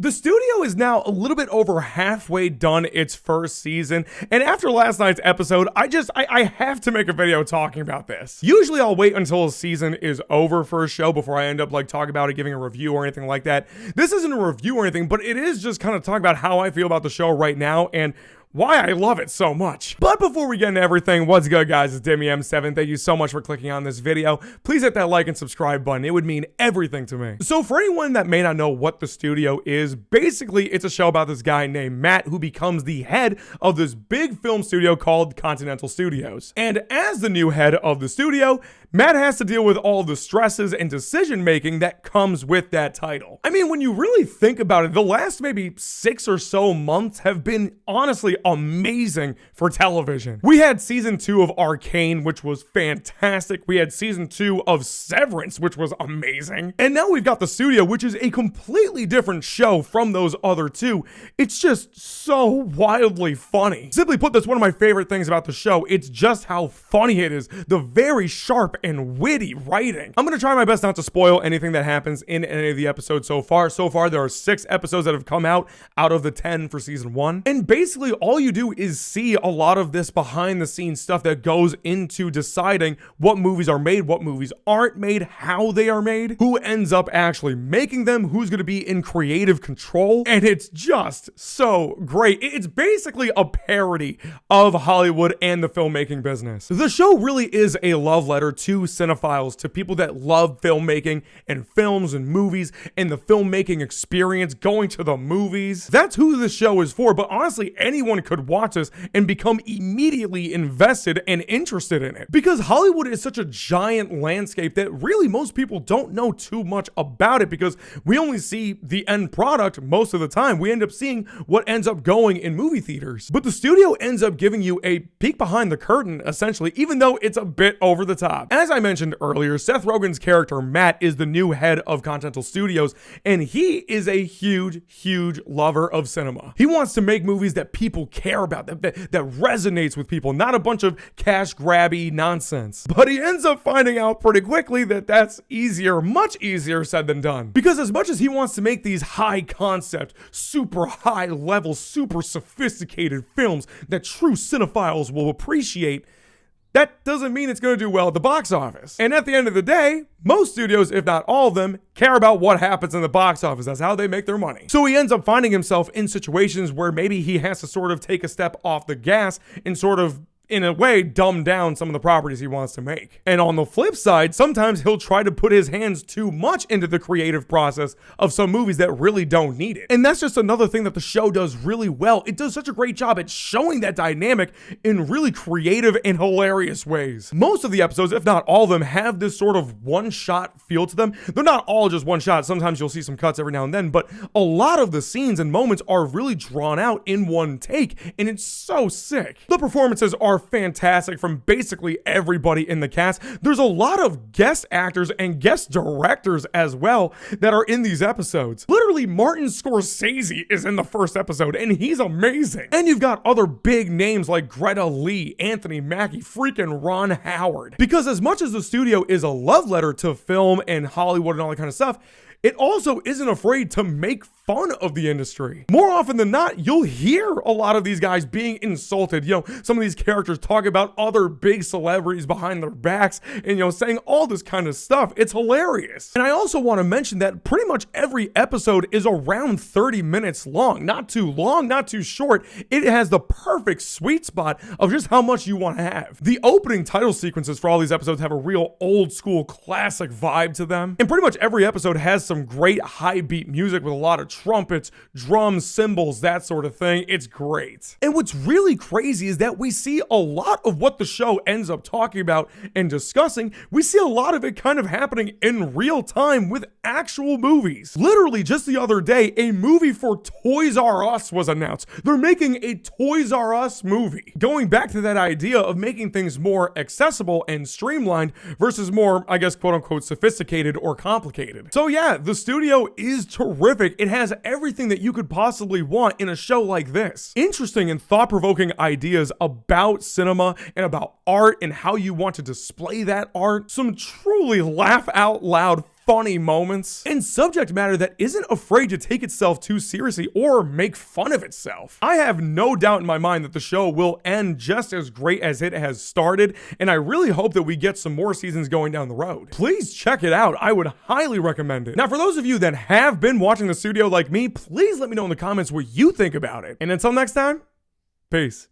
The studio is now a little bit over halfway done its first season, and after last night's episode, I have to make a video talking about this. Usually I'll wait until a season is over for a show before I end up like talking about it, giving a review or anything like that. This isn't a review or anything, but it is just kind of talking about how I feel about the show right now and why I love it so much. But before we get into everything, what's good guys, it's Dimmy M7. Thank you so much for clicking on this video. Please hit that like and subscribe button. It would mean everything to me. So for anyone that may not know what the studio is, basically it's a show about this guy named Matt who becomes the head of this big film studio called Continental Studios. And as the new head of the studio, Matt has to deal with all the stresses and decision making that comes with that title. I mean, when you really think about it, the last maybe 6 or so months have been honestly amazing for television. We had season 2 of Arcane, which was fantastic. We had season 2 of Severance, which was amazing. And now we've got The Studio, which is a completely different show from those other two. It's just so wildly funny. Simply put, that's one of my favorite things about the show. It's just how funny it is. The very sharp and witty writing. I'm going to try my best not to spoil anything that happens in any of the episodes so far. So far, there are 6 episodes that have come out of the 10 for season 1. And basically, all you do is see a lot of this behind the scenes stuff that goes into deciding what movies are made, what movies aren't made, how they are made, who ends up actually making them, who's going to be in creative control. And it's just so great. It's basically a parody of Hollywood and the filmmaking business. The show really is a love letter to cinephiles, to people that love filmmaking and films and movies and the filmmaking experience, going to the movies. That's who the show is for, but honestly, anyone could watch this and become immediately invested and interested in it. Because Hollywood is such a giant landscape that really most people don't know too much about it because we only see the end product most of the time. We end up seeing what ends up going in movie theaters. But the studio ends up giving you a peek behind the curtain, essentially, even though it's a bit over the top. As I mentioned earlier, Seth Rogen's character, Matt, is the new head of Continental Studios, and he is a huge, huge lover of cinema. He wants to make movies that people care about, that resonates with people, not a bunch of cash grabby nonsense. But he ends up finding out pretty quickly that that's easier, much easier said than done. Because as much as he wants to make these high concept, super high level, super sophisticated films that true cinephiles will appreciate, that doesn't mean it's going to do well at the box office. And at the end of the day, most studios, if not all of them, care about what happens in the box office. That's how they make their money. So he ends up finding himself in situations where maybe he has to sort of take a step off the gas and sort of, in a way, dumb down some of the properties he wants to make. And on the flip side, sometimes he'll try to put his hands too much into the creative process of some movies that really don't need it. And that's just another thing that the show does really well. It does such a great job at showing that dynamic in really creative and hilarious ways. Most of the episodes, if not all of them, have this sort of one-shot feel to them. They're not all just one shot. Sometimes you'll see some cuts every now and then, but a lot of the scenes and moments are really drawn out in one take, and it's so sick. The performances are fantastic from basically everybody in the cast. There's a lot of guest actors and guest directors as well that are in these episodes. Literally, Martin Scorsese is in the first episode and he's amazing. And you've got other big names like Greta Lee, Anthony Mackie, freaking Ron Howard. Because as much as the studio is a love letter to film and Hollywood and all that kind of stuff, it also isn't afraid to make fun of the industry. More often than not, you'll hear a lot of these guys being insulted. You know, some of these characters talk about other big celebrities behind their backs and, you know, saying all this kind of stuff. It's hilarious. And I also want to mention that pretty much every episode is around 30 minutes long. Not too long, not too short. It has the perfect sweet spot of just how much you want to have. The opening title sequences for all these episodes have a real old school classic vibe to them. And pretty much every episode has some great high beat music with a lot of trumpets, drums, cymbals, that sort of thing. It's great. And what's really crazy is that we see a lot of what the show ends up talking about and discussing. We see a lot of it kind of happening in real time with actual movies. Literally just the other day, a movie for Toys R Us was announced. They're making a Toys R Us movie. Going back to that idea of making things more accessible and streamlined versus more, I guess, quote unquote, sophisticated or complicated. So yeah, the studio is terrific. It has everything that you could possibly want in a show like this. Interesting and thought-provoking ideas about cinema and about art and how you want to display that art. Some truly laugh out loud funny moments, and subject matter that isn't afraid to take itself too seriously or make fun of itself. I have no doubt in my mind that the show will end just as great as it has started, and I really hope that we get some more seasons going down the road. Please check it out. I would highly recommend it. Now, for those of you that have been watching the studio like me, please let me know in the comments what you think about it. And until next time, peace.